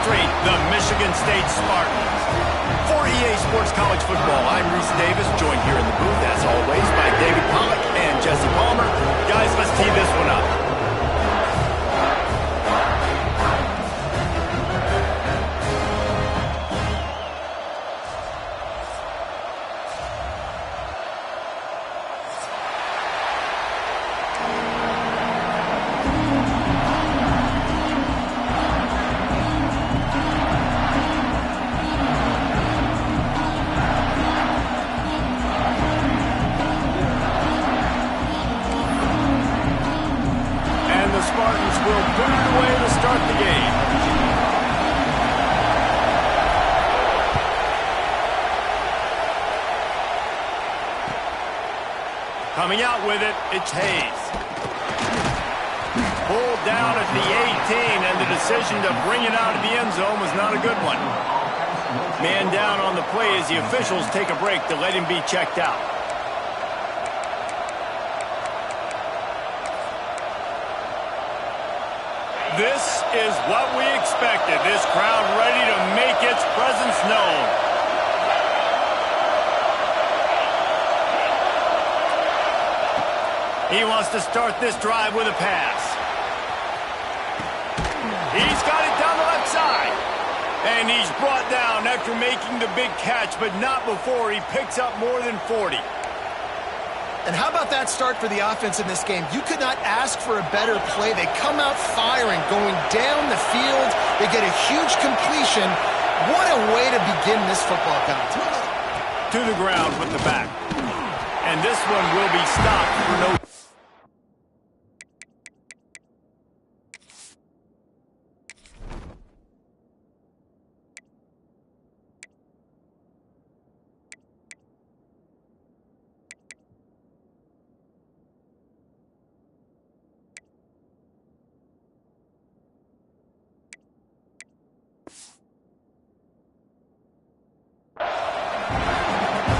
straight the Michigan State Spartans. For EA Sports College Football, I'm Reese Davis, joined here in the booth, as always, by David Pollack and Jesse Palmer. Guys, let's tee this one up. Coming out with it, it's Hayes. Pulled down at the 18, and the decision to bring it out of the end zone was not a good one. Man down on the play as the officials take a break to let him be checked out. This is what we expected. This crowd ready to make its presence known. He wants to start this drive with a pass. He's got it down the left side. And he's brought down after making the big catch, but not before he picks up more than 40. And how about that start for the offense in this game? You could not ask for a better play. They come out firing, going down the field. They get a huge completion. What a way to begin this football contest. To the ground with the back. And this one will be stopped for no...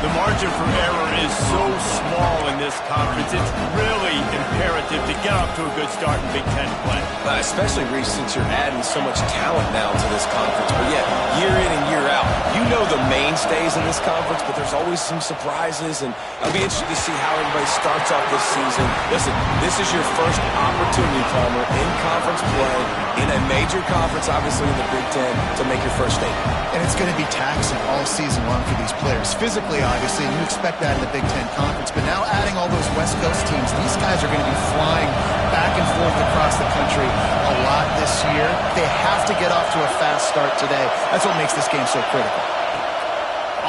The margin for error is so small in this conference, it's really imperative to get off to a good start in Big Ten play. Especially, Reese, since you're adding so much talent now to this conference. But yet, year in and year out, you know the mainstays in this conference, but there's always some surprises, and I'll be interested to see how everybody starts off this season. Listen, this is your first opportunity, Palmer, in conference play, in a major conference, obviously in the Big Ten, to make your first statement. And it's going to be taxing all season long for these players. Physically, obviously, and you expect that in the Big Ten Conference. But now adding all those West Coast teams, these guys are going to be flying back and forth across the country a lot this year. They have to get off to a fast start today. That's what makes this game so critical.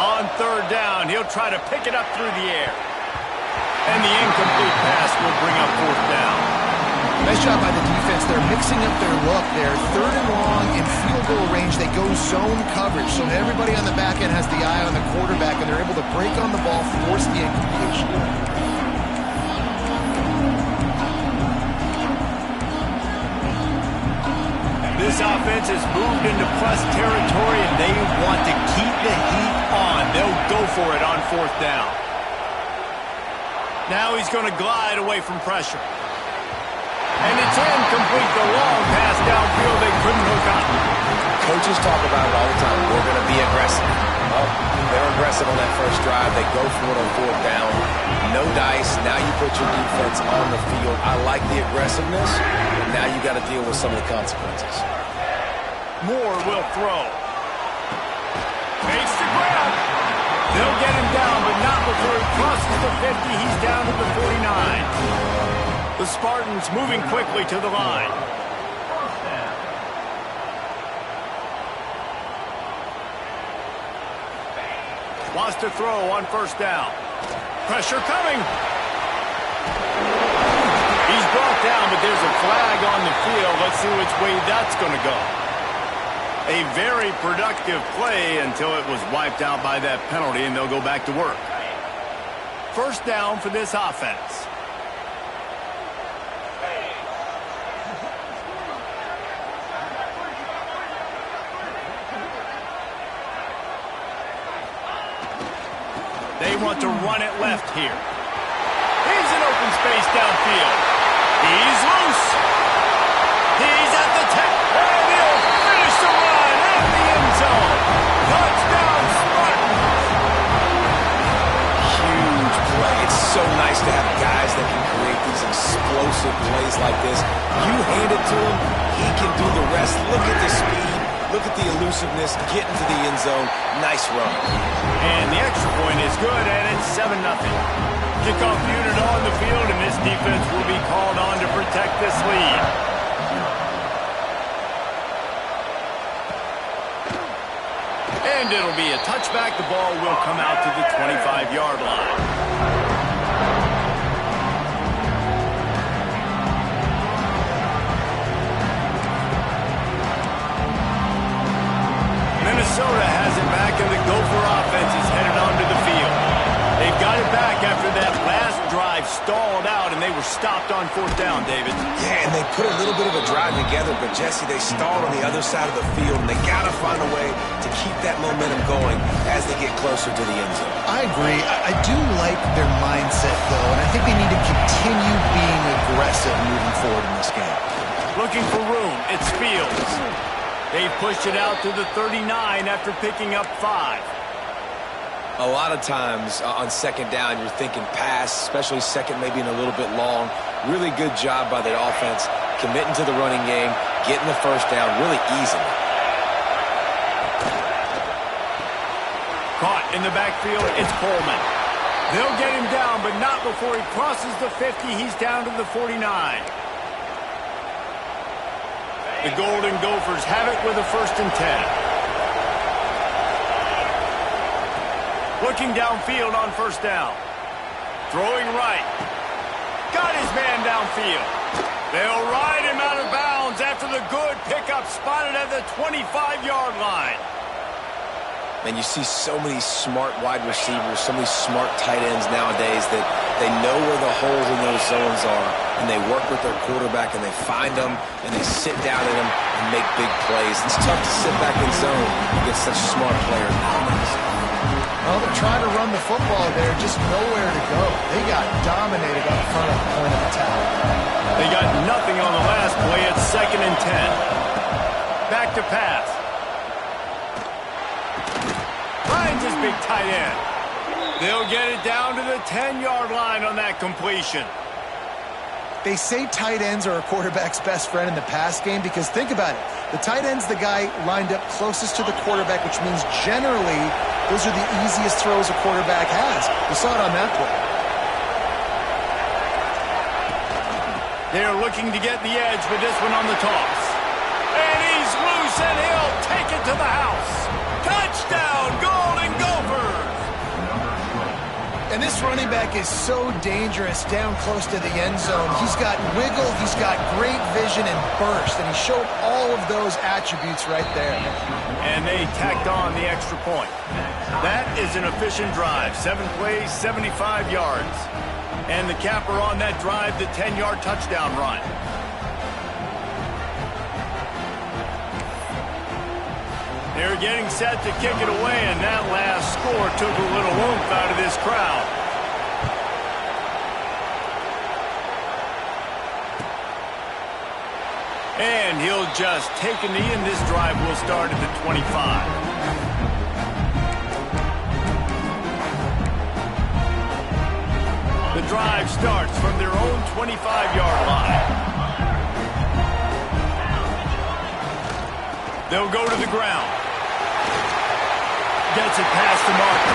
On third down, he'll try to pick it up through the air. And the incomplete pass will bring up fourth down. Nice job by the defense. They're mixing up their look. They're third and long in field goal range. They go zone coverage. So everybody on the back end has the eye on the quarterback, and they're able to break on the ball, force the incompletion. This offense has moved into plus territory, and they want to keep the heat on. They'll go for it on fourth down. Now he's going to glide away from pressure. And it's incomplete. The long pass downfield they couldn't hook up. Coaches talk about it all the time. We're going to be aggressive. Well, they're aggressive on that first drive. They go for it on fourth down. No dice. Now you put your defense on the field. I like the aggressiveness, but now you got to deal with some of the consequences. Moore will throw. Fakes the grab. They'll get him down, but not before he crosses the 50. He's down to the 49. The Spartans moving quickly to the line. Wants to throw on first down. Pressure coming. He's brought down, but there's a flag on the field. Let's see which way that's going to go. A very productive play until it was wiped out by that penalty, and they'll go back to work. First down for this offense. They want to run it left here. He's in open space downfield. He's loose. He's at the 10. And he'll finish the run. explosive plays like this. You hand it to him, he can do the rest. Look at the speed. Look at the elusiveness. Get into the end zone. Nice run. And the extra point is good, and it's 7-0. Kickoff unit on the field, and this defense will be called on to protect this lead. And it'll be a touchback. The ball will come out to the 25-yard line. Minnesota has it back, and the Gopher offense is headed onto the field. They've got it back after that last drive stalled out, and they were stopped on 4th down, David. Yeah, and they put a little bit of a drive together, but, Jesse, they stalled on the other side of the field, and they got to find a way to keep that momentum going as they get closer to the end zone. I agree. I do like their mindset, though, and I think they need to continue being aggressive moving forward in this game. Looking for room. It's Fields. They've pushed it out to the 39 after picking up 5. A lot of times on 2nd down, you're thinking pass, especially second maybe in a little bit long. Really good job by the offense, committing to the running game, getting the 1st down really easily. Caught in the backfield, it's Coleman. They'll get him down, but not before he crosses the 50. He's down to the 49. The Golden Gophers have it with a 1st and 10. Looking downfield on 1st down. Throwing right. Got his man downfield. They'll ride him out of bounds after the good pickup spotted at the 25-yard line. And you see so many smart wide receivers, so many smart tight ends nowadays that they know where the holes in those zones are, and they work with their quarterback, and they find them, and they sit down in them and make big plays. It's tough to sit back in zone against such smart players nowadays. Well, they're trying to run the football there, just nowhere to go. They got dominated up front at the point of attack. They got nothing on the last play. It's 2nd and 10. Back to pass. Finds his big tight end. They'll get it down to the 10-yard line on that completion. They say tight ends are a quarterback's best friend in the pass game because think about it. The tight end's the guy lined up closest to the quarterback, which means generally those are the easiest throws a quarterback has. You saw it on that play. They're looking to get the edge with this one on the toss. And he's loose, and he'll take it to the house. Touchdown, Golden Gophers! And this running back is so dangerous down close to the end zone. He's got wiggle, he's got great vision and burst, and he showed all of those attributes right there. And they tacked on the extra point. That is an efficient drive. 7 plays, 75 yards. And the capper on that drive, the 10-yard touchdown run. They're getting set to kick it away, and that last score took a little oomph out of this crowd. And he'll just take a knee, and this drive will start at the 25. The drive starts from their own 25-yard line. They'll go to the ground. Gets it past the marker.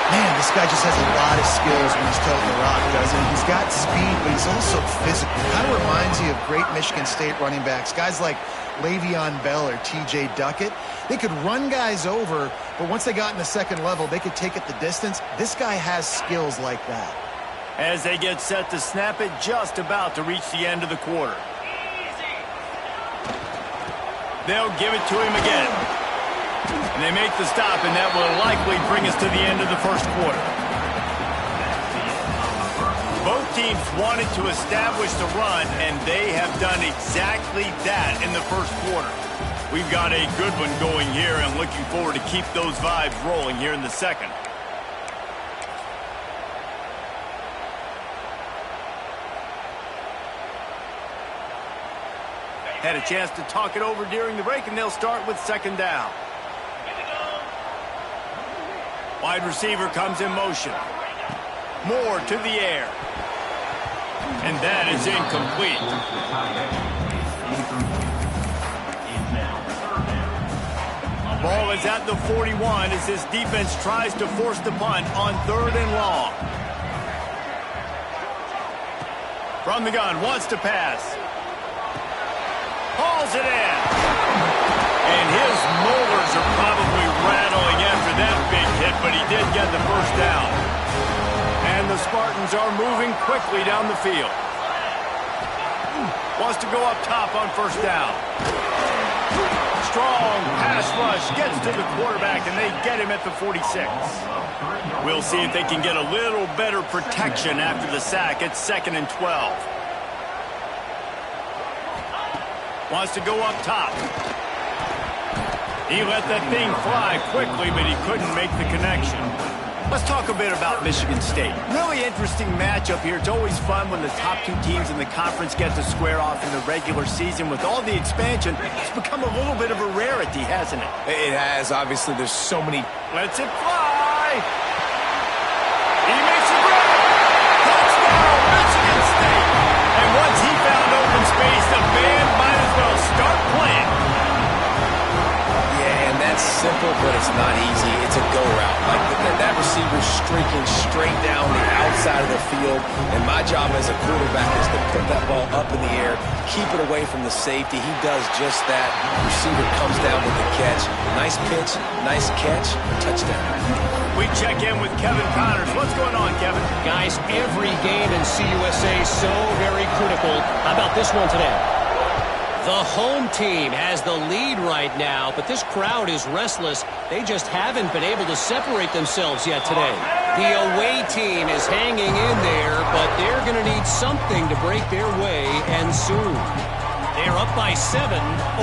Man, this guy just has a lot of skills when he's toting the rock, doesn't he? He's got speed, but he's also physical. Kind of reminds you of great Michigan State running backs. Guys like Le'Veon Bell or T.J. Duckett. They could run guys over, but once they got in the second level, they could take it the distance. This guy has skills like that. As they get set to snap it, just about to reach the end of the quarter. They'll give it to him again. And they make the stop, and that will likely bring us to the end of the first quarter. Both teams wanted to establish the run, and they have done exactly that in the first quarter. We've got a good one going here, and looking forward to keep those vibes rolling here in the second. Had a chance to talk it over during the break, and they'll start with 2nd down. Wide receiver comes in motion. Moore to the air. And that is incomplete. Ball is at the 41 as this defense tries to force the punt on 3rd and long. From the gun, wants to pass. Hauls it in. And his molars are probably rattling after that big hit, but he did get the first down. And the Spartans are moving quickly down the field. Wants to go up top on 1st down. Strong pass rush gets to the quarterback, and they get him at the 46. We'll see if they can get a little better protection after the sack. It's 2nd and 12. Wants to go up top. He let that thing fly quickly, but he couldn't make the connection. Let's talk a bit about Michigan State. Really interesting matchup here. It's always fun when the top 2 teams in the conference get to square off in the regular season. With all the expansion, it's become a little bit of a rarity, hasn't it? It has. Obviously, there's so many. Lets it fly. He makes a grab. Touchdown, Michigan State. And once he found open space, the band might as well start playing. Yeah, and that's simple, but it's not easy. It's a go route. Like that receiver streaking straight down the outside of the field. And my job as a quarterback is to put that ball up in the air, keep it away from the safety. He does just that. Receiver comes down with the catch. Nice pitch, nice catch, touchdown. We check in with Kevin Connors. What's going on, Kevin? Guys, every game in CUSA so very critical. How about this one today? The home team has the lead right now, but this crowd is restless. They just haven't been able to separate themselves yet today. The away team is hanging in there, but they're going to need something to break their way, and soon. They're up by 7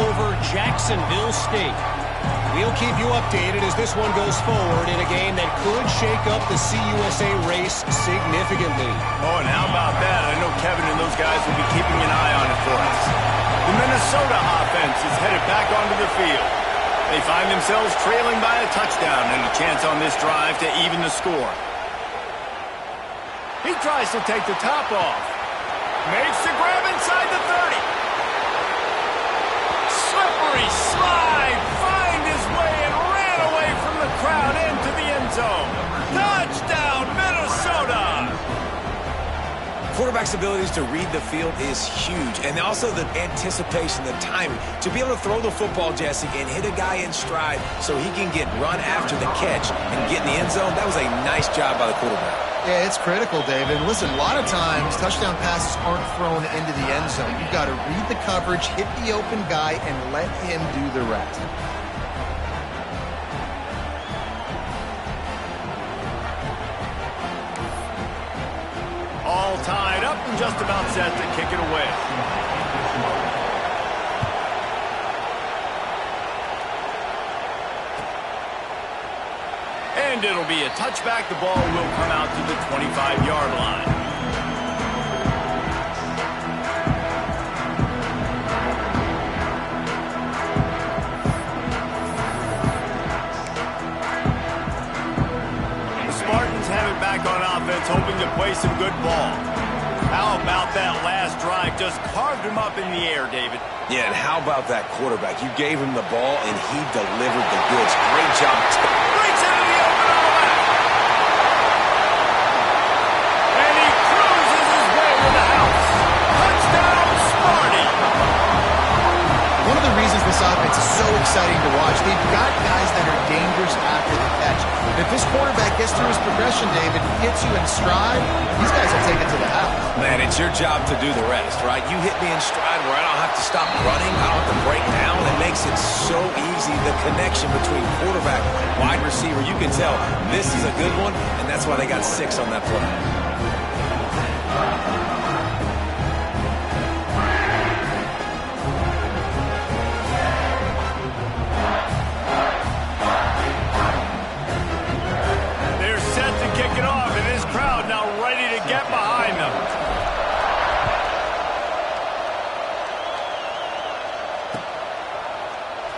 over Jacksonville State. We'll keep you updated as this one goes forward in a game that could shake up the CUSA race significantly. Oh, and how about that? I know Kevin and those guys will be keeping an eye on it for us. The Minnesota offense is headed back onto the field. They find themselves trailing by a touchdown and a chance on this drive to even the score. He tries to take the top off. Makes the grab inside the 30. Slippery slide. Find his way and ran away from the crowd into the end zone. Touchdown, Minnesota! Quarterback's abilities to read the field is huge, and also the anticipation, the timing. To be able to throw the football, Jesse, and hit a guy in stride so he can get run after the catch and get in the end zone, that was a nice job by the quarterback. Yeah, it's critical, David. Listen, a lot of times touchdown passes aren't thrown into the end zone. You've got to read the coverage, hit the open guy, and let him do the rest. All tied up and just about set to kick it away. And it'll be a touchback. The ball will come out to the 25-yard line. The Spartans have it back on offense, hoping to play some good ball. How about that last drive? Just carved him up in the air, David. Yeah, and how about that quarterback? You gave him the ball, and he delivered the goods. Great job. Breaks into the open on the left. And he cruises his way to the house. Touchdown, Sparty. One of the reasons this offense is so exciting to watch, they've got guys that are dangerous after the catch. And if this quarterback gets through his progression, David, hits you in stride, these guys will take it to the house. Man, it's your job to do the rest, right? You hit me in stride where I don't have to stop running. I don't have to break down. It makes it so easy. The connection between quarterback and wide receiver, you can tell this is a good one, and that's why they got 6 on that play.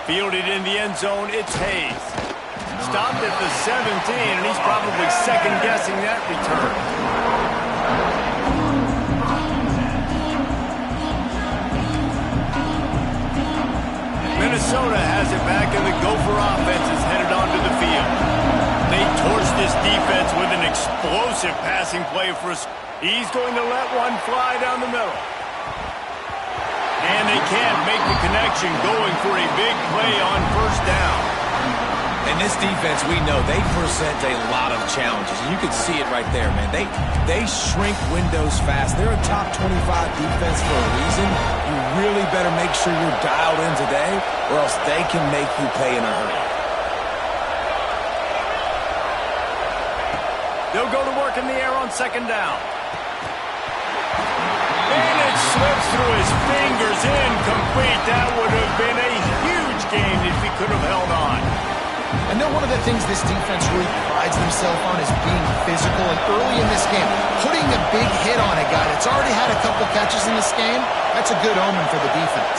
Fielded in the end zone, it's Hayes. Stopped at the 17, and he's probably second-guessing that return. Minnesota has it back, and the Gopher offense is headed onto the field. They torched this defense with an explosive passing play for us. He's going to let one fly down the middle. And they can't make the connection, going for a big play on first down. And this defense, we know, they present a lot of challenges. You can see it right there, man. They shrink windows fast. They're a top 25 defense for a reason. You really better make sure you're dialed in today, or else they can make you pay in a hurry. They'll go to work in the air on second down. And it slips through his fingers, incomplete. That would have been a huge gain if he could have held on. I know one of the things this defense really prides themselves on is being physical, and early in this game, putting a big hit on a guy that's already had a couple catches in this game, that's a good omen for the defense.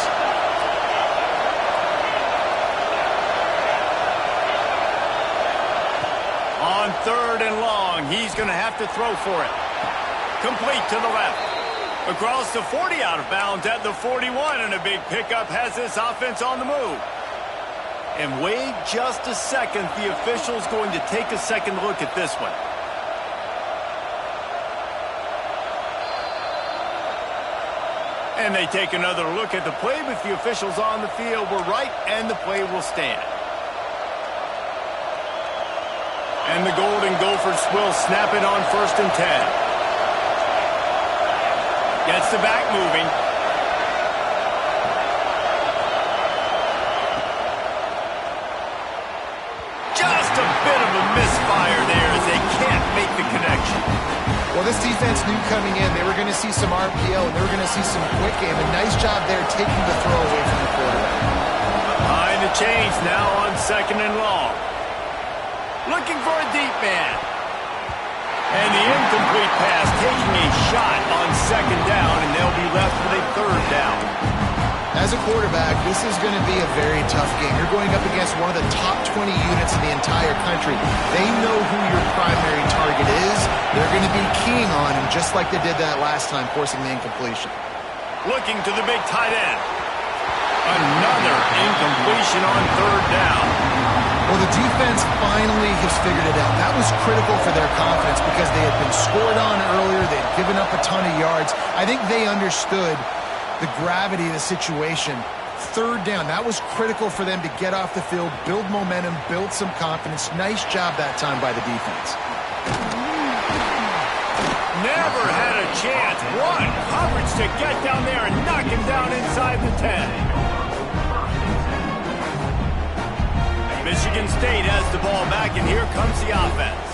On third and long, he's going to have to throw for it. Complete to the left. Across the 40, out of bounds at the 41, and a big pickup has this offense on the move. And wait just a second, the official's going to take a second look at this one. And they take another look at the play, but the officials on the field were right, and the play will stand. And the Golden Gophers will snap it on first and 10. Gets the back moving. Just a bit of a misfire there as they can't make the connection. Well, this defense knew coming in they were going to see some RPO, and they were going to see some quick game. A nice job there taking the throw away from the quarterback. Behind the chains now on second and long. Looking for a deep man. And the incomplete pass taking a shot on second down, and they'll be left with a third down. As a quarterback, this is going to be a very tough game. You're going up against one of the top 20 units in the entire country. They know who your primary target is. They're going to be keying on him, just like they did that last time, forcing the incompletion. Looking to the big tight end. Another incompletion on third down. Well, the defense finally has figured it out. That was critical for their confidence because they had been scored on earlier. They had given up a ton of yards. I think they understood the gravity of the situation. Third down, that was critical for them to get off the field, build momentum, build some confidence. Nice job that time by the defense. Never had a chance. One coverage to get down there and knock him down inside the 10. Michigan State has the ball back, and here comes the offense.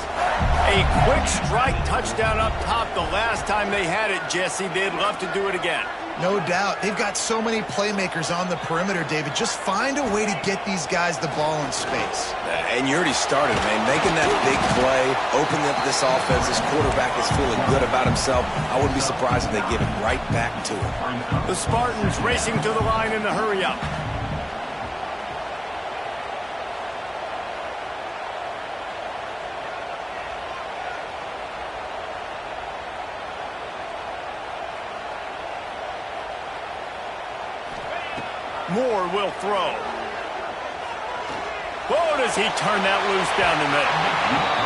A quick strike touchdown up top the last time they had it, Jesse. They'd love to do it again. No doubt. They've got so many playmakers on the perimeter, David. Just find a way to get these guys the ball in space. And you already started, man. Making that big play, opening up this offense. This quarterback is feeling good about himself. I wouldn't be surprised if they give it right back to him. The Spartans racing to the line in the hurry-up. Moore will throw. Oh, does he turn that loose down the middle?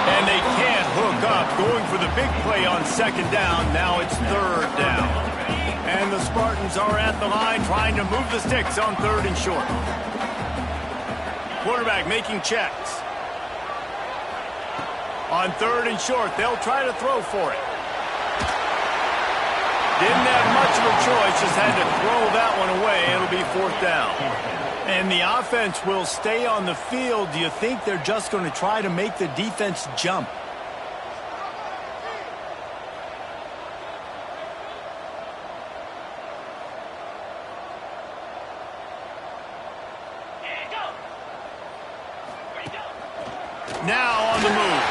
And they can't hook up. Going for the big play on second down. Now it's third down. And the Spartans are at the line trying to move the sticks on third and short. Quarterback making checks. On third and short, they'll try to throw for it. Didn't have much of a choice, just had to throw that one away. It'll be fourth down. And the offense will stay on the field. Do you think they're just going to try to make the defense jump? Now on the move.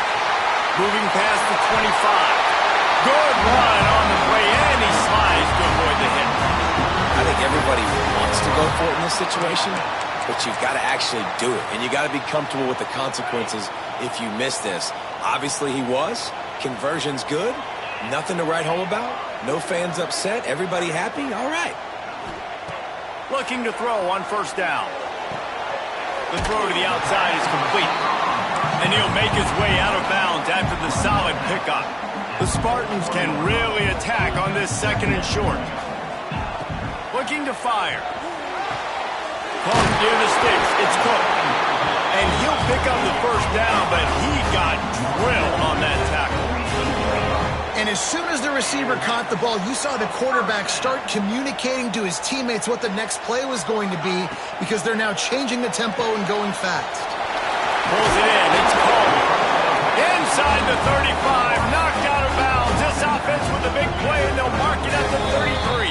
Moving past the 25. Good run on the play, and he slides to avoid the hit. I think everybody wants to go for it in this situation, but you've got to actually do it, and you got to be comfortable with the consequences if you miss this. Obviously, he was. Conversion's good. Nothing to write home about. No fans upset. Everybody happy. All right. Looking to throw on first down. The throw to the outside is complete. And he'll make his way out of bounds after the solid pickup. The Spartans can really attack on this 2nd and short. Looking to fire. Caught near the sticks. It's Cook. And he'll pick up the first down, but he got drilled on that tackle. And as soon as the receiver caught the ball, you saw the quarterback start communicating to his teammates what the next play was going to be because they're now changing the tempo and going fast. Pulls it in. It's called. Inside the 35. Knocked out of bounds. This offense with a big play, and they'll mark it at the 33.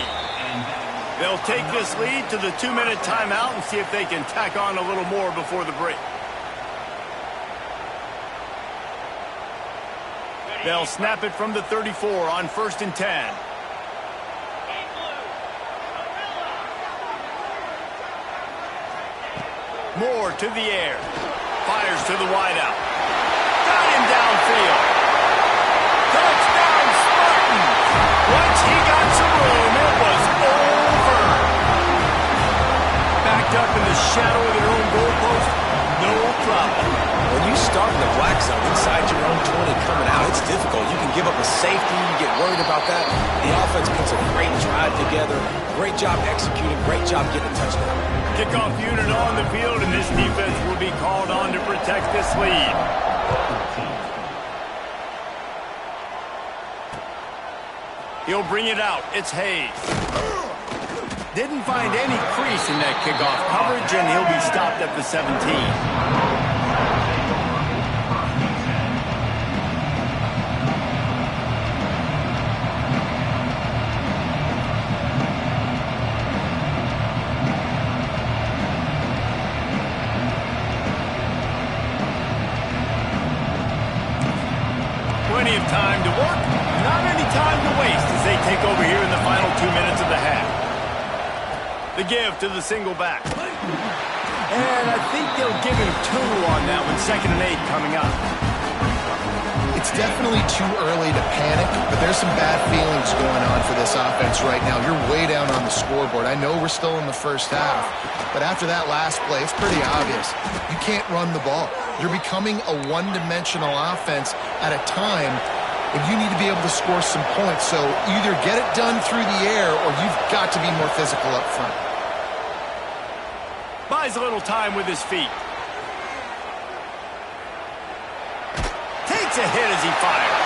They'll take this lead to the 2-minute timeout and see if they can tack on a little more before the break. They'll snap it from the 34 on 1st and 10. Moore to the air. Fires to the wideout. Got him downfield. Touchdown, Spartans! Once he got some room, it was over. Backed up in the shadow of their own goalpost, no problem. When you start in the black zone inside your own 20 coming out, it's difficult. You can give up a safety. You get worried about that. The offense puts a great drive together. Great job executing. Great job getting a touchdown. Kickoff unit on the field, and this defense will be called on to protect this lead. He'll bring it out. It's Hayes. Didn't find any crease in that kickoff coverage, and he'll be stopped at the 17. Plenty of time to work, not any time to waste as they take over here in the final 2 minutes of the half. The give to the single back. And I think they'll give him 2 on that one, 2nd and 8 coming up. It's definitely too early to panic, but there's some bad feelings going on for this offense right now. You're way down on the scoreboard. I know we're still in the first half, but after that last play, it's pretty obvious. You can't run the ball. You're becoming a one-dimensional offense at a time, and you need to be able to score some points. So either get it done through the air, or you've got to be more physical up front. Buys a little time with his feet. Takes a hit as he fires.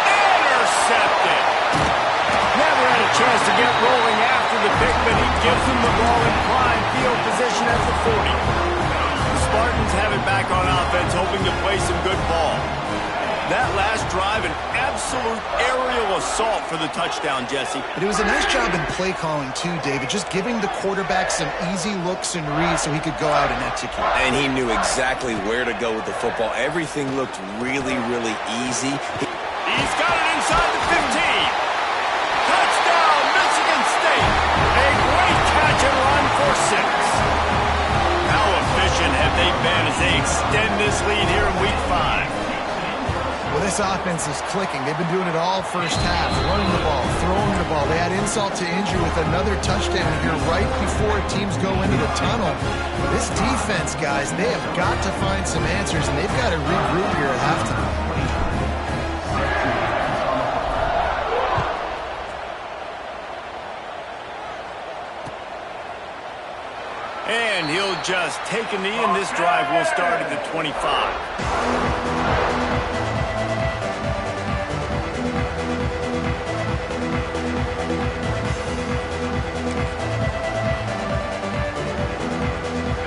Intercepted. Never had a chance to get rolling after the pick, but he gives him the ball in prime field position at the 40. The Spartans have it back on offense, hoping to play some good ball. That last drive, an absolute aerial assault for the touchdown, Jesse. But it was a nice job in play calling, too, David, just giving the quarterback some easy looks and reads so he could go out and execute. And he knew exactly where to go with the football. Everything looked really, really easy. He's got it inside the 15. Touchdown, Michigan State. A great catch and run for 6. How efficient have they been as they extend this lead here in Week 5? Well, this offense is clicking. They've been doing it all first half, running the ball, throwing the ball. They had insult to injury with another touchdown here right before teams go into the tunnel. This defense, guys, they have got to find some answers, and they've got to regroup here at halftime. And he'll just take a knee, and this drive will start at the 25.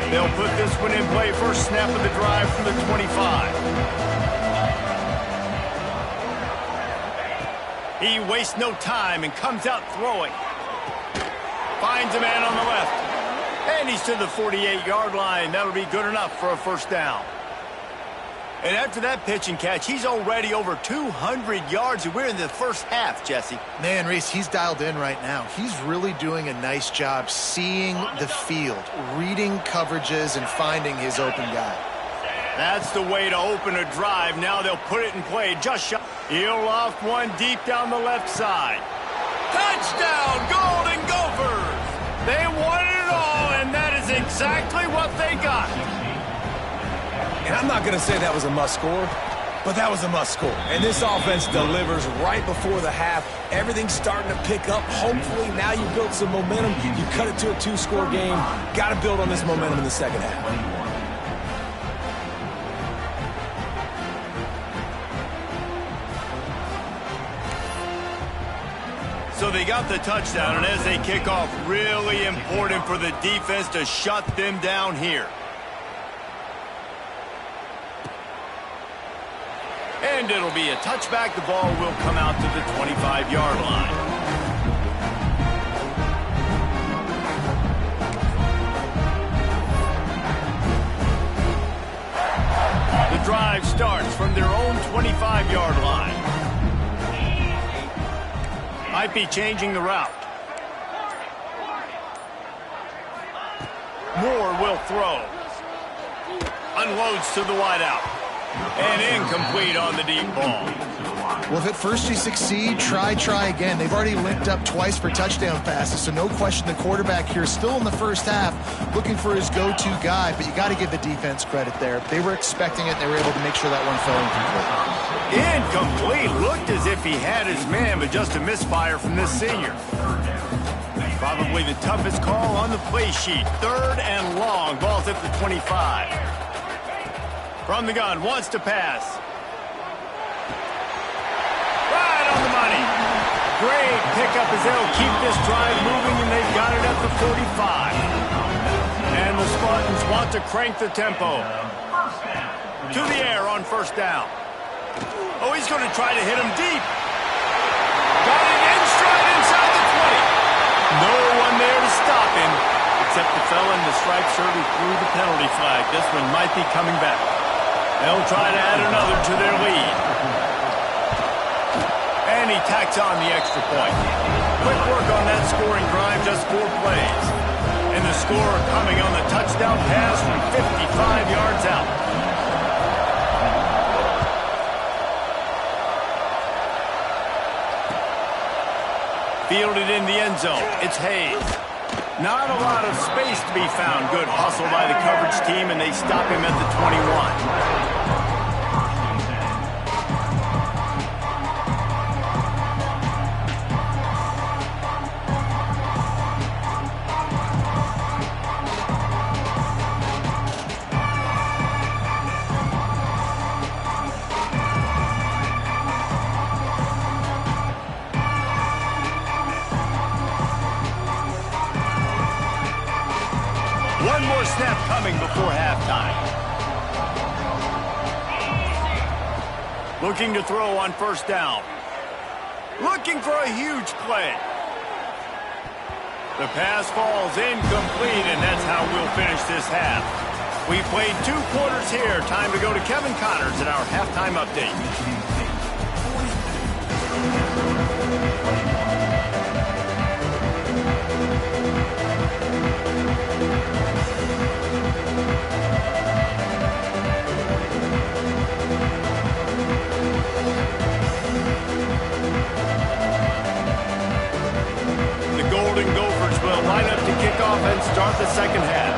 They'll put this one in play. First snap of the drive from the 25. He wastes no time and comes out throwing. Finds a man on the left. And he's to the 48-yard line. That'll be good enough for a first down. And after that pitch and catch, he's already over 200 yards, and we're in the first half, Jesse. Man, Reese, he's dialed in right now. He's really doing a nice job seeing the field, reading coverages, and finding his open guy. That's the way to open a drive. Now they'll put it in play. Just shot. He'll loft one deep down the left side. Touchdown, Golden Gophers! They won it all, and that is exactly what they got. And I'm not going to say that was a must-score, but that was a must-score. And this offense delivers right before the half. Everything's starting to pick up. Hopefully, now you built some momentum. You cut it to a 2-score game. Got to build on this momentum in the second half. So they got the touchdown, and as they kick off, really important for the defense to shut them down here. And it'll be a touchback. The ball will come out to the 25-yard line. The drive starts from their own 25-yard line. Might be changing the route. Moore will throw. Unloads to the wideout. And incomplete on the deep ball. Well, if at first you succeed, try again. They've already linked up twice for touchdown passes, so no question the quarterback here still in the first half looking for his go-to guy, but you got to give the defense credit there. They were expecting it, and they were able to make sure that one fell incomplete. Incomplete. Looked as if he had his man, but just a misfire from this senior. Probably the toughest call on the play sheet. 3rd and long. Ball's at the 25. From the gun, wants to pass. Right on the money. Great pickup as they'll keep this drive moving, and they've got it at the 45. And the Spartans want to crank the tempo. To the air on 1st down. Oh, he's going to try to hit him deep. Got it in stride inside the 20. No one there to stop him, except the fella in the striped shirt who threw the penalty flag. This one might be coming back. They'll try to add another to their lead. And he tacks on the extra point. Quick work on that scoring drive, just 4 plays. And the score coming on the touchdown pass from 55 yards out. Fielded in the end zone. It's Hayes. Not a lot of space to be found. Good hustle by the coverage team, and they stop him at the 21. One more snap coming before halftime. Looking to throw on 1st down. Looking for a huge play. The pass falls incomplete, and that's how we'll finish this half. We played 2 quarters here. Time to go to Kevin Connors in our halftime update. Line up to kick off and start the second half.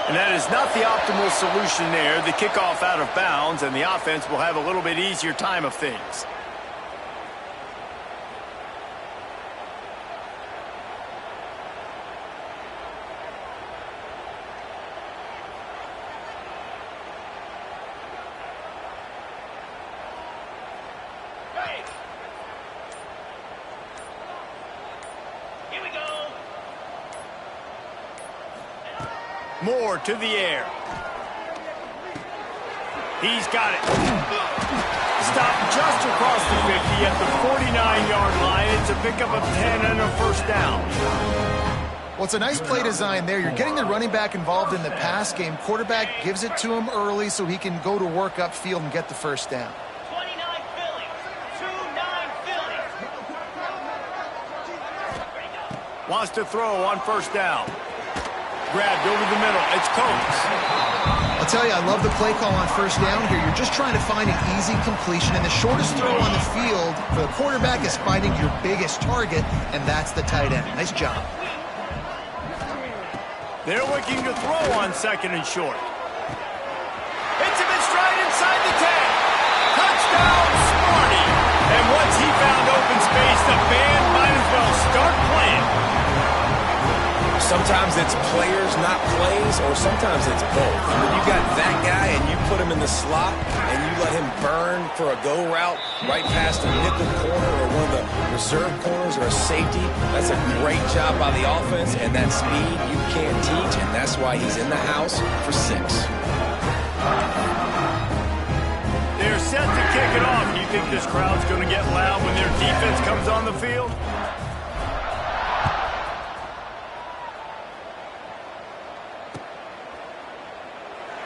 And that is not the optimal solution there. The kickoff out of bounds, and the offense will have a little bit easier time of things. Moore to the air. He's got it. Stopped just across the 50 at the 49-yard line. It's a pickup of 10 and a 1st down. Well, it's a nice play design there. You're getting the running back involved in the pass game. Quarterback gives it to him early so he can go to work upfield and get the 1st down. 29 Philly. 2-9 Philly. Wants to throw on 1st down. Grabbed over the middle. It's Coates. I'll tell you, I love the play call on 1st down here. You're just trying to find an easy completion, and the shortest throw on the field for the quarterback is finding your biggest target, and that's the tight end. Nice job. They're looking to throw on 2nd and short. Hits him in stride inside the 10. Touchdown, Smarty. And once he found open space, the band might as well start playing. Sometimes it's players, not plays, or sometimes it's both. When you got that guy and you put him in the slot and you let him burn for a go route right past a nickel corner or one of the reserve corners or a safety, that's a great job by the offense, and that speed you can't teach, and that's why he's in the house for 6. They're set to kick it off. Do you think this crowd's going to get loud when their defense comes on the field?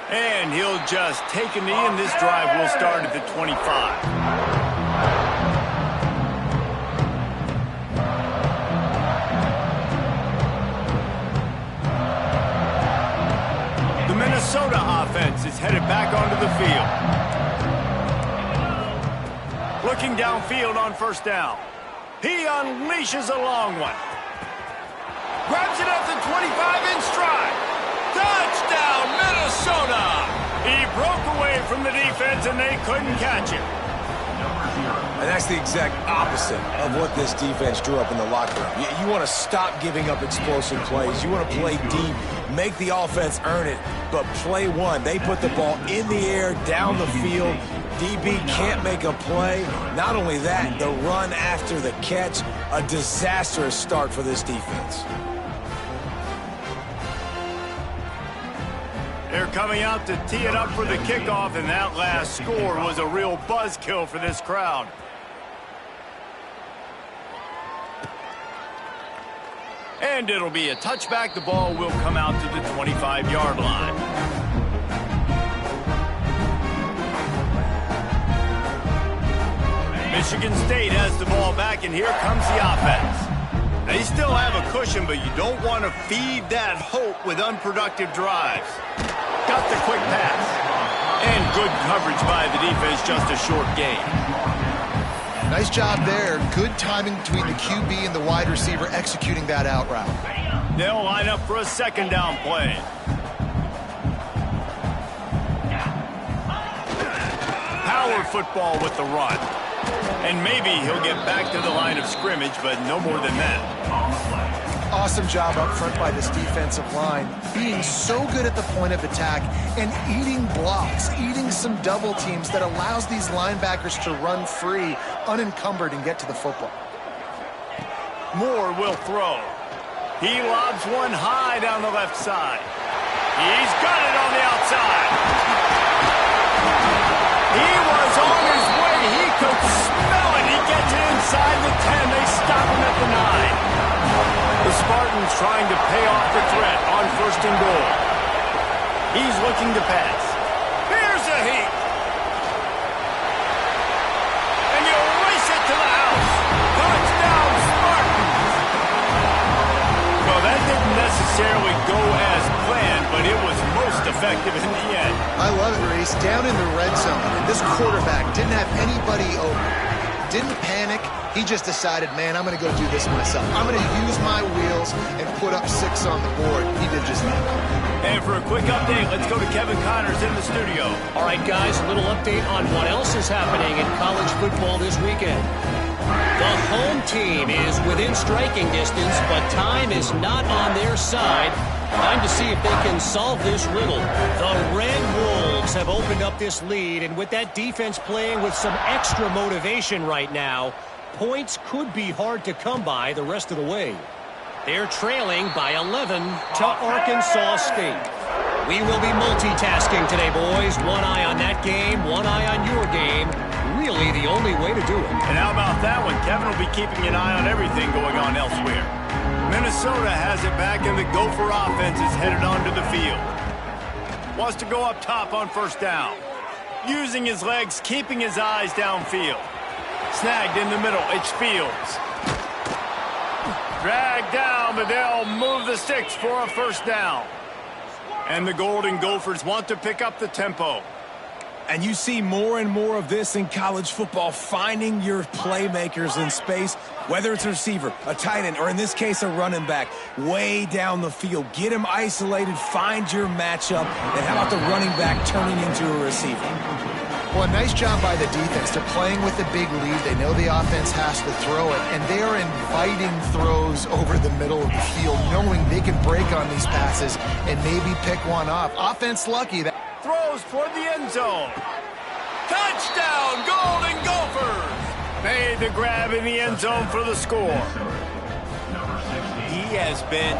And he'll just take a knee, and this drive will start at the 25. The Minnesota offense is headed back onto the field. Looking downfield on 1st down. He unleashes a long one. Grabs it up to 25 in stride. Touchdown, Minnesota! He broke away from the defense, and they couldn't catch him. And that's the exact opposite of what this defense drew up in the locker room. You want to stop giving up explosive plays. You want to play deep, make the offense earn it, but play one. They put the ball in the air, down the field. DB can't make a play. Not only that, the run after the catch, a disastrous start for this defense. They're coming out to tee it up for the kickoff, and that last score was a real buzzkill for this crowd. And it'll be a touchback. The ball will come out to the 25-yard line. Michigan State has the ball back, and here comes the offense. They still have a cushion, but you don't want to feed that hope with unproductive drives. Got the quick pass. And good coverage by the defense, just a short gain. Nice job there. Good timing between the QB and the wide receiver executing that out route. They'll line up for a 2nd down play. Power football with the run. And maybe he'll get back to the line of scrimmage, but no more than that. Awesome job up front by this defensive line, being so good at the point of attack and eating blocks, eating some double teams that allows these linebackers to run free, unencumbered, and get to the football. Moore will throw. He lobs one high down the left side. He's got it on the outside. He was on his way. He could smell it. He gets it inside the 10. They stop him at the 9. The Spartans trying to pay off the threat on 1st and goal. He's looking to pass. Here's a heat. And you race it to the house. Touchdown, Spartans. Well, that didn't necessarily go as planned, but it was most effective in the end. I love it, Reese. Down in the red zone, and this quarterback didn't have anybody open. Didn't panic. He just decided, man, I'm going to go do this myself. I'm going to use my wheels and put up 6 on the board. He did just that. And for a quick update, let's go to Kevin Connors in the studio. All right, guys, a little update on what else is happening in college football this weekend. The home team is within striking distance, but time is not on their side. Time to see if they can solve this riddle. The Red Wolves have opened up this lead, and with that defense playing with some extra motivation right now, points could be hard to come by the rest of the way. They're trailing by 11 to Arkansas State. We will be multitasking today, boys. One eye on that game, one eye on your game. Really the only way to do it. And how about that one? Kevin will be keeping an eye on everything going on elsewhere. Minnesota has it back, and the Gopher offense is headed onto the field. Wants to go up top on 1st down. Using his legs, keeping his eyes downfield. Snagged in the middle, it's Fields. Dragged down, but they'll move the sticks for a 1st down. And the Golden Gophers want to pick up the tempo. And you see more and more of this in college football, finding your playmakers in space, whether it's a receiver, a tight end, or in this case, a running back, way down the field. Get them isolated, find your matchup, and how about the running back turning into a receiver? Well, a nice job by the defense. They're playing with a big lead. They know the offense has to throw it, and they are inviting throws over the middle of the field, knowing they can break on these passes and maybe pick one off. Offense lucky. Throws toward the end zone. Touchdown, Golden Gophers! Made the grab in the end zone for the score. He has been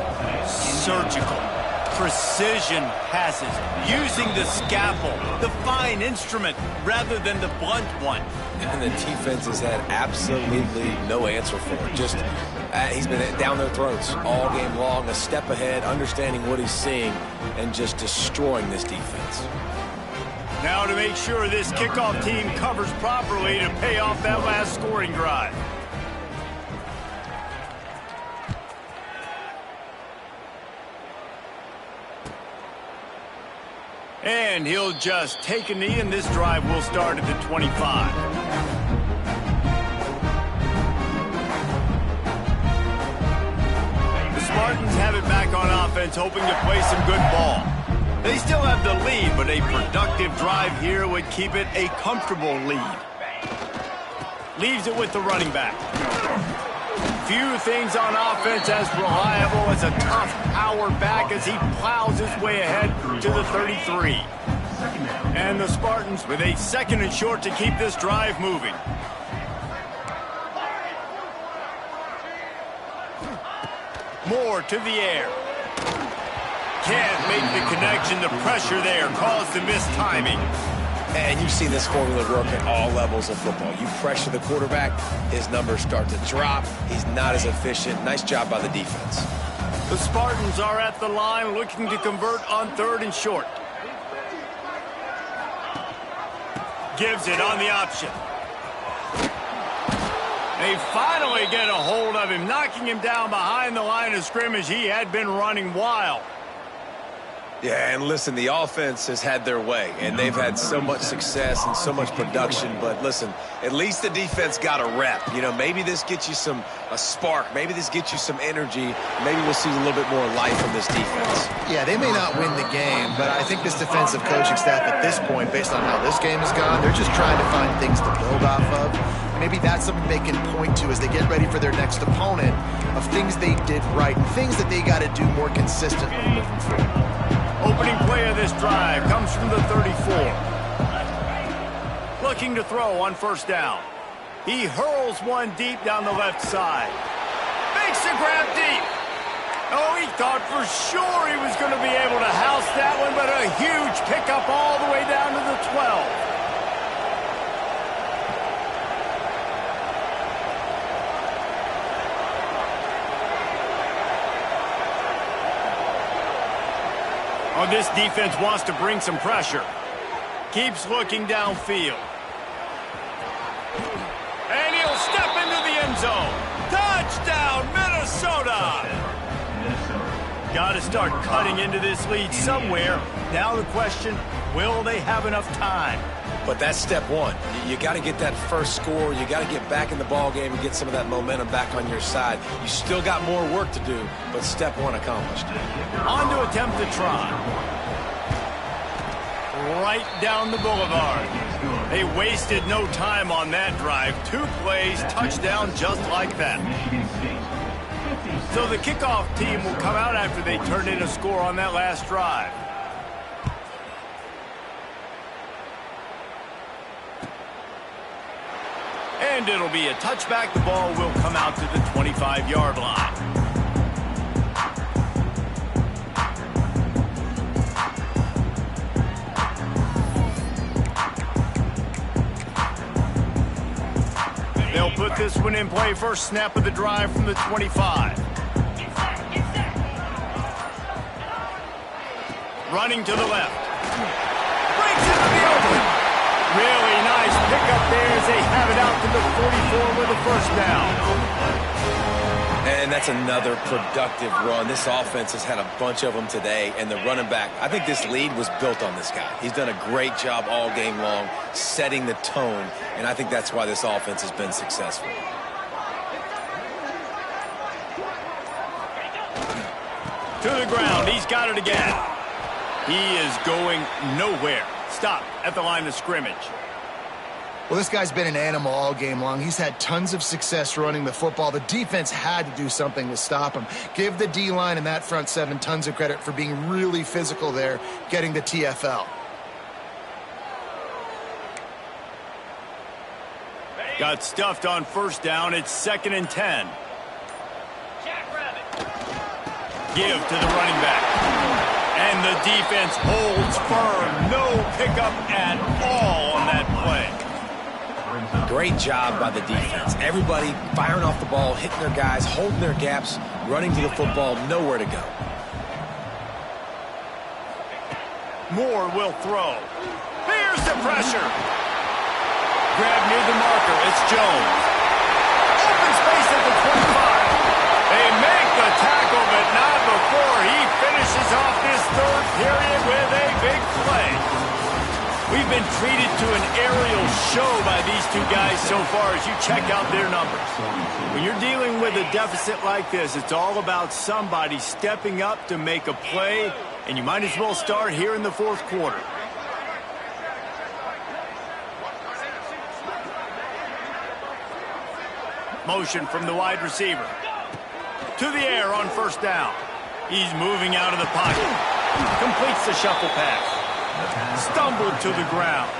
surgical. Precision passes, using the scalpel, the fine instrument, rather than the blunt one. And the defense has had absolutely no answer for it. Just, he's been down their throats all game long, a step ahead, understanding what he's seeing, and just destroying this defense. Now to make sure this kickoff team covers properly to pay off that last scoring drive. And he'll just take a knee, and this drive will start at the 25. The Spartans have it back on offense, hoping to play some good ball. They still have the lead, but a productive drive here would keep it a comfortable lead. Leaves it with the running back. Few things on offense as reliable as a tough power back as he plows his way ahead to the 33. And the Spartans with a 2nd and short to keep this drive moving. More to the air. Can't make the connection. The pressure there caused the missed timing. And you've seen this formula work at all levels of football. You pressure the quarterback, his numbers start to drop. He's not as efficient. Nice job by the defense. The Spartans are at the line looking to convert on 3rd and short. Gives it on the option. They finally get a hold of him, knocking him down behind the line of scrimmage. He had been running wild. Yeah, and listen, the offense has had their way, and they've had so much success and so much production. But listen, at least the defense got a rep. You know, maybe this gets you a spark. Maybe this gets you some energy. Maybe we'll see a little bit more life from this defense. Yeah, they may not win the game, but I think this defensive coaching staff at this point, based on how this game has gone, they're just trying to find things to build off of. Maybe that's something they can point to as they get ready for their next opponent of things they did right and things that they got to do more consistently moving forward. Opening play of this drive comes from the 34. Looking to throw on 1st down. He hurls one deep down the left side. Makes a grab deep. Oh, he thought for sure he was going to be able to house that one, but a huge pickup all the way down to the 12. Oh, this defense wants to bring some pressure. Keeps looking downfield. And he'll step into the end zone. Touchdown, Minnesota! Got to start cutting into this lead somewhere. Now the question, will they have enough time? But that's step one. You got to get that first score. You got to get back in the ball game and get some of that momentum back on your side. You still got more work to do, but step one accomplished. On to attempt to try. Right down the boulevard. They wasted no time on that drive. 2 plays, touchdown just like that. So the kickoff team will come out after they turned in a score on that last drive. And it'll be a touchback. The ball will come out to the 25-yard line. They'll put this one in play. First snap of the drive from the 25. Running to the left. Breaks into the open. Really nice pickup there as they have it out to the 44 with a 1st down. And that's another productive run. This offense has had a bunch of them today, and the running back, I think this lead was built on this guy. He's done a great job all game long setting the tone, and I think that's why this offense has been successful. To the ground. He's got it again. He is going nowhere. Stop at the line of scrimmage. Well, this guy's been an animal all game long. He's had tons of success running the football. The defense had to do something to stop him. Give the D-line and that front seven tons of credit for being really physical there, getting the TFL. Got stuffed on first down. It's 2nd and 10. Give to the running back. And the defense holds firm. No pickup at all on that play. Great job by the defense. Everybody firing off the ball, hitting their guys, holding their gaps, running to the football, nowhere to go. Moore will throw. Here's the pressure. Grab near the marker. It's Jones. Open space at the 25. They make the tackle, but not before he finishes off this third period with a big play. We've been treated to an aerial show by these two guys so far as you check out their numbers. When you're dealing with a deficit like this, it's all about somebody stepping up to make a play, and you might as well start here in the fourth quarter. Motion from the wide receiver. To the air on first down. He's moving out of the pocket. Completes the shuffle pass. Stumbled to the ground.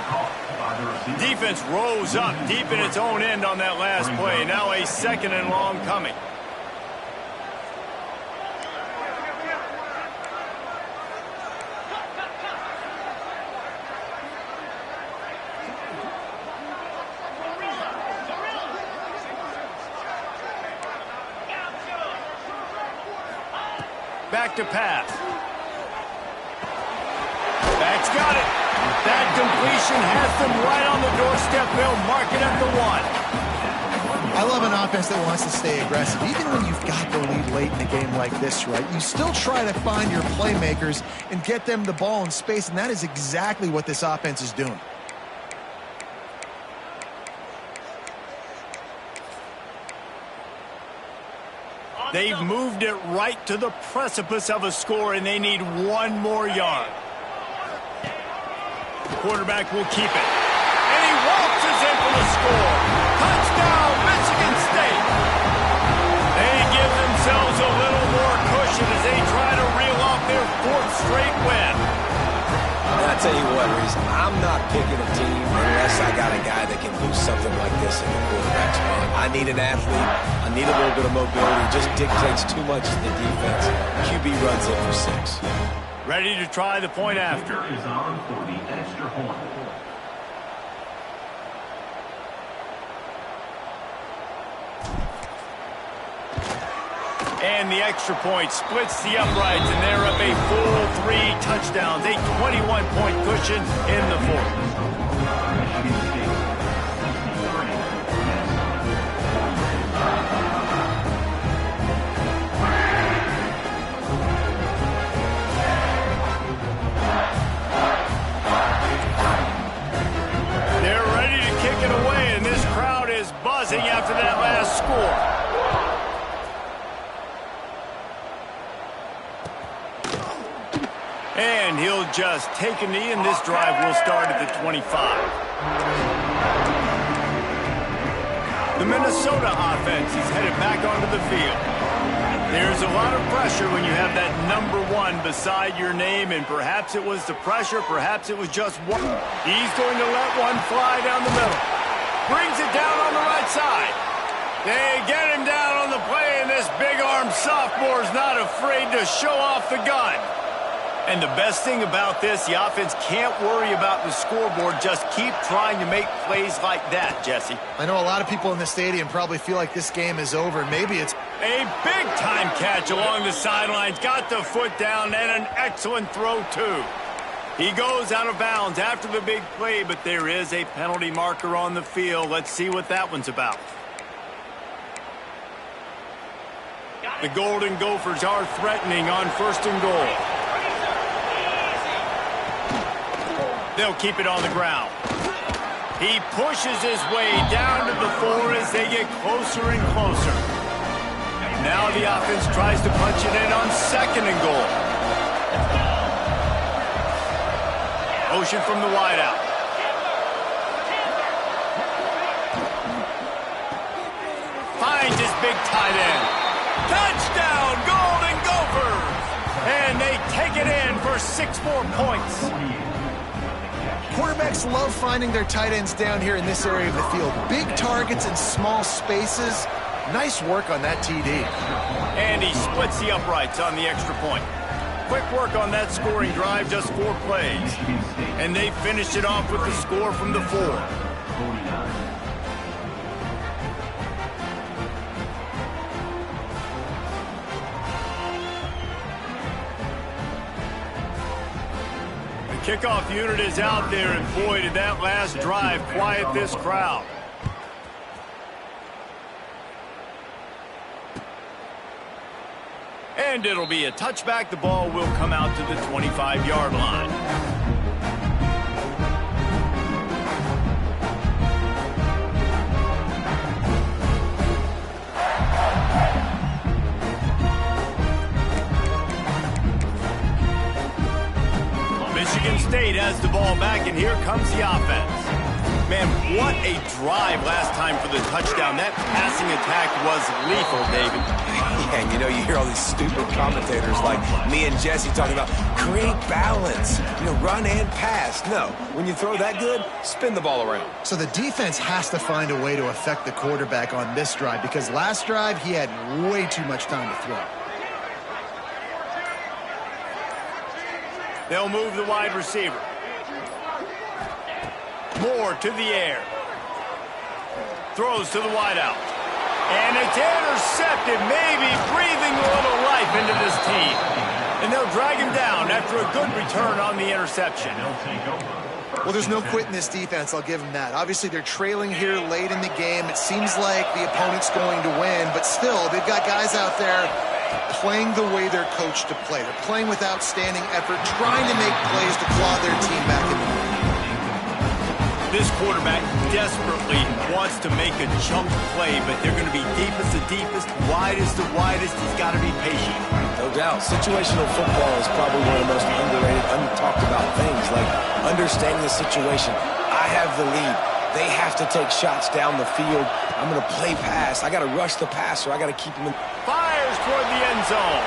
Defense rose up deep in its own end on that last play. Now a 2nd and long coming. Back to pass. Back's got it. That completion has them right on the doorstep. They'll mark it at the 1. I love an offense that wants to stay aggressive. Even when you've got the lead late in a game like this, right, you still try to find your playmakers and get them the ball in space, and that is exactly what this offense is doing. They've moved it right to the precipice of a score, and they need one more yard. The quarterback will keep it. And he waltzes in for the score. Touchdown, Michigan State. They give themselves a little more cushion as they try to reel off their 4th straight win. And I tell you what, Reese, I'm not picking a team unless I got a guy that can do something like this in the quarterback spot. I need an athlete. I need a little bit of mobility. It just dictates too much to the defense. QB runs it for 6. Ready to try the point after. Is on for the extra point. And the extra point splits the uprights, and they're up a full 3 touchdowns, a 21-point cushion in the 4th. They're ready to kick it away, and this crowd is buzzing after that last score. And he'll just take a knee, and this drive will start at the 25. The Minnesota offense is headed back onto the field. There's a lot of pressure when you have that number 1 beside your name, and perhaps it was the pressure, perhaps it was just one. He's going to let one fly down the middle. Brings it down on the right side. They get him down on the play, and this big-armed sophomore's not afraid to show off the gun. And the best thing about this, the offense can't worry about the scoreboard. Just keep trying to make plays like that, Jesse. I know a lot of people in the stadium probably feel like this game is over. Maybe it's a big-time catch along the sidelines. Got the foot down, and an excellent throw, too. He goes out of bounds after the big play, but there is a penalty marker on the field. Let's see what that one's about. The Golden Gophers are threatening on 1st and goal. They'll keep it on the ground. He pushes his way down to the 4 as they get closer and closer. Now the offense tries to punch it in on 2nd and goal. Motion from the wideout. Finds his big tight end. Touchdown, Golden Gophers! And they take it in for 6 more points. Quarterbacks love finding their tight ends down here in this area of the field. Big targets in small spaces. Nice work on that TD. And he splits the uprights on the extra point. Quick work on that scoring drive, just 4 plays. And they finished it off with the score from the 4. Kickoff unit is out there, and boy, did that last drive quiet this crowd. And it'll be a touchback. The ball will come out to the 25-yard line. Michigan State has the ball back, and here comes the offense. Man, what a drive last time for the touchdown. That passing attack was lethal, David. Yeah, and you know, you hear all these stupid commentators like me and Jesse talking about create balance, run and pass. No, when you throw that good, spin the ball around. So the defense has to find a way to affect the quarterback on this drive, because last drive he had way too much time to throw. They'll move the wide receiver. Moore to the air. Throws to the wideout. And it's intercepted, maybe breathing a little life into this team. And they'll drag him down after a good return on the interception. Well, there's no quit in this defense, I'll give them that. Obviously, they're trailing here late in the game. It seems like the opponent's going to win, but still, they've got guys out there playing the way they're coached to play. They're playing with outstanding effort, trying to make plays to claw their team back in the game. This quarterback desperately wants to make a jump play, but they're going to be deepest to deepest, widest to widest. He's got to be patient. No doubt. Situational football is probably one of the most underrated, talked about things, like understanding the situation. I have the lead. They have to take shots down the field. I'm going to play pass. I got to rush the passer. I got to keep him in. Fires toward the end zone.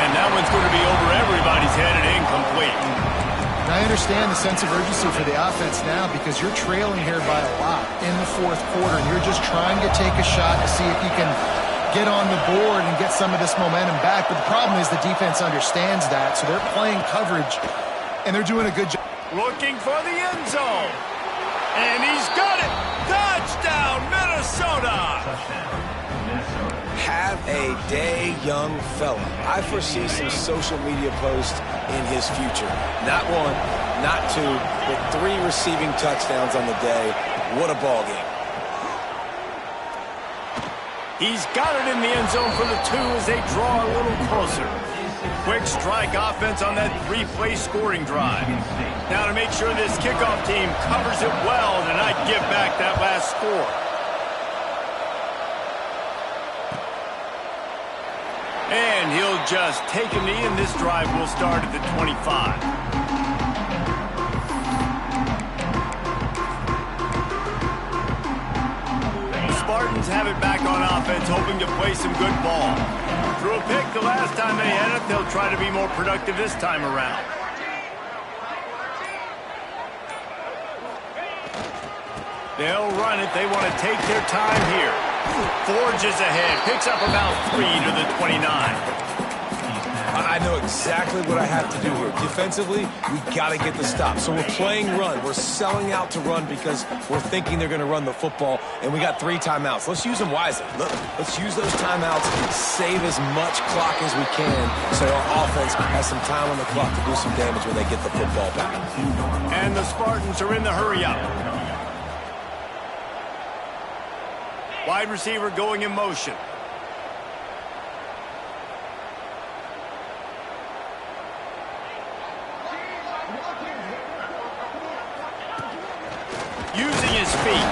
And that one's going to be over everybody's head and incomplete. I understand the sense of urgency for the offense now, because you're trailing here by a lot in the 4th quarter, and you're just trying to take a shot to see if you can get on the board and get some of this momentum back. But the problem is the defense understands that, so they're playing coverage, and they're doing a good job. Looking for the end zone. And he's got it. Touchdown, Minnesota. Have a day, young fella. I foresee some social media posts in his future. Not 1, not 2, but 3 receiving touchdowns on the day. What a ball game. He's got it in the end zone for the 2 as they draw a little closer. Quick strike offense on that 3-play scoring drive. Now to make sure this kickoff team covers it well to not give back that last score. And he'll just take a knee, and this drive will start at the 25. The Spartans have it back on offense, hoping to play some good ball. Threw a pick the last time they had it. They'll try to be more productive this time around. They'll run it. They want to take their time here. Forges ahead. Picks up about 3 to the 29. I know exactly what I have to do here. Defensively, we got to get the stop. So we're playing run. We're selling out to run because we're thinking they're going to run the football, and we got 3 timeouts. Let's use them wisely. Let's use those timeouts, save as much clock as we can so our offense has some time on the clock to do some damage when they get the football back. And the Spartans are in the hurry-up. Wide receiver going in motion. feet.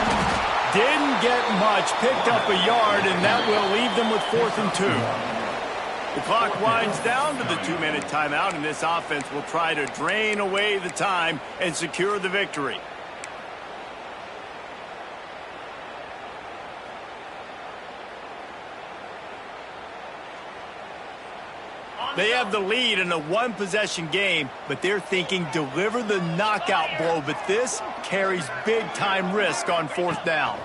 Didn't get much, picked up a yard, and that will leave them with 4th and 2. The clock winds down to the 2-minute timeout, and this offense will try to drain away the time and secure the victory. They have the lead in a one-possession game, but they're thinking deliver the knockout blow, but this carries big-time risk on 4th down.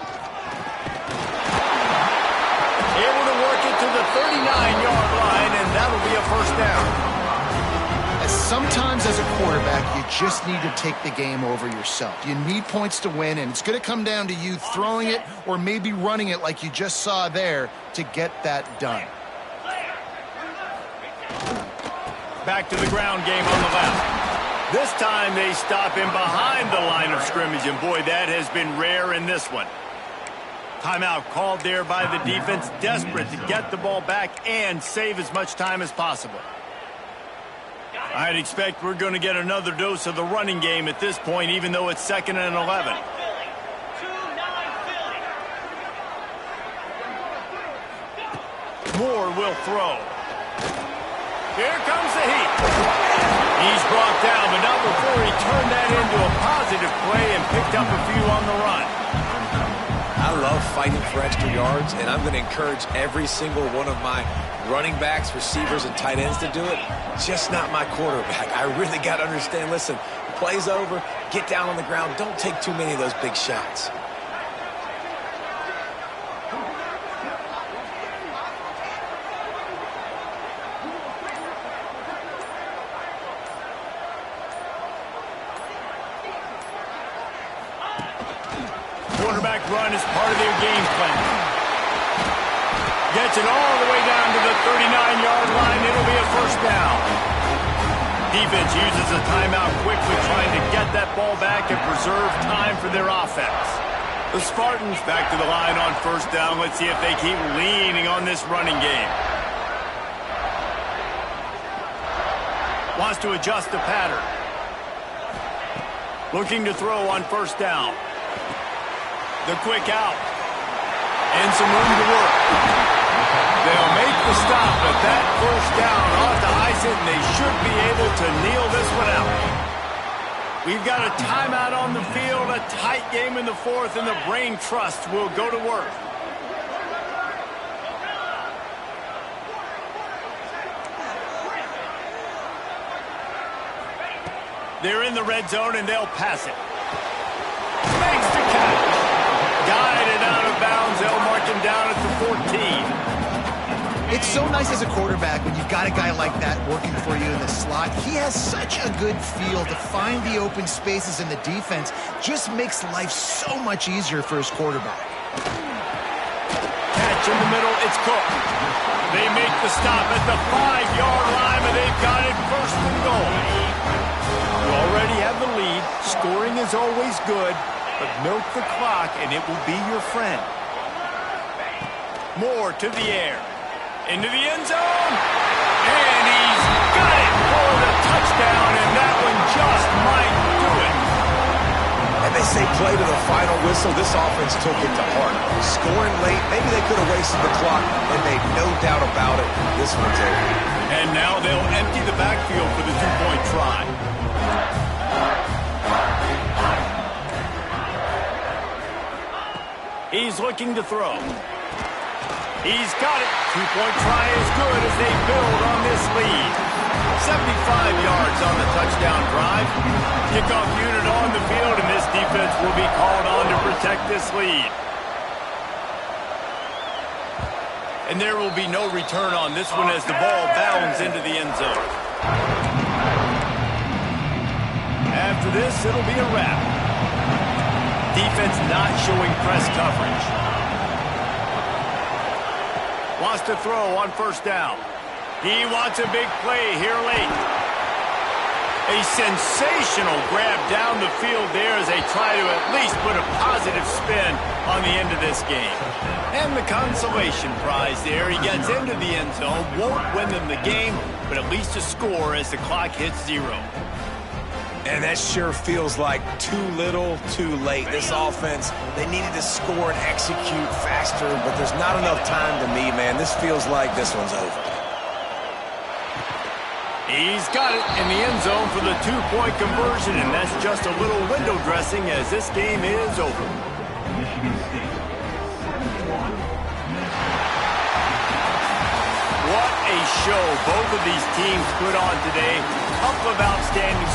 Able to work it to the 39-yard line, and that'll be a 1st down. Sometimes as a quarterback, you just need to take the game over yourself. You need points to win, and it's going to come down to you throwing it or maybe running it like you just saw there to get that done. Back to the ground game on the left. This time they stop him behind the line of scrimmage, and boy, that has been rare in this one. Timeout called there by the defense, desperate to get the ball back and save as much time as possible. I'd expect we're going to get another dose of the running game at this point, even though it's 2nd and 11. Moore will throw. Here comes the heat. He's brought down, but not before he turned that into a positive play and picked up a few on the run. I love fighting for extra yards, and I'm going to encourage every single one of my running backs, receivers, and tight ends to do it. Just not my quarterback. I really got to understand, listen, play's over, get down on the ground, don't take too many of those big shots. Quarterback run is part of their game plan. Gets it all the way down to the 39-yard line. It'll be a 1st down. Defense uses a timeout quickly, trying to get that ball back and preserve time for their offense. The Spartans back to the line on 1st down. Let's see if they keep leaning on this running game. Wants to adjust the pattern. Looking to throw on 1st down. The quick out. And some room to work. They'll make the stop, but that 1st down ought to ice it, and they should be able to kneel this one out. We've got a timeout on the field, a tight game in the 4th, and the Brain Trust will go to work. They're in the red zone, and they'll pass it. Thanks to Cat. Guided out of bounds. They'll mark him down at the 14. It's so nice as a quarterback when you've got a guy like that working for you in the slot. He has such a good feel to find the open spaces in the defense. Just makes life so much easier for his quarterback. Catch in the middle. It's Cook. They make the stop at the 5-yard line, and they've got it 1st and goal. You already have the lead. Scoring is always good, but milk the clock, and it will be your friend. Moore to the air. Into the end zone. And he's got it for the touchdown, and that one just might do it. And they say play to the final whistle. This offense took it to heart. Scoring late, maybe they could have wasted the clock and made no doubt about it. This one's over. And now they'll empty the backfield for the 2-point try. He's looking to throw. He's got it. 2-point try is good as they build on this lead. 75 yards on the touchdown drive. Kickoff unit on the field, and this defense will be called on to protect this lead. And there will be no return on this one as the ball bounds into the end zone. After this, it'll be a wrap. Defense not showing press coverage. Wants to throw on 1st down. He wants a big play here late. A sensational grab down the field there as they try to at least put a positive spin on the end of this game. And the consolation prize there. He gets into the end zone. Won't win them the game, but at least a score as the clock hits 0. And that sure feels like too little, too late. This offense, they needed to score and execute faster, but there's not enough time to me, man. This feels like this one's over. He's got it in the end zone for the two-point conversion, and that's just a little window dressing as this game is over. Michigan State, 71. What a show both of these teams put on today. Couple of outstanding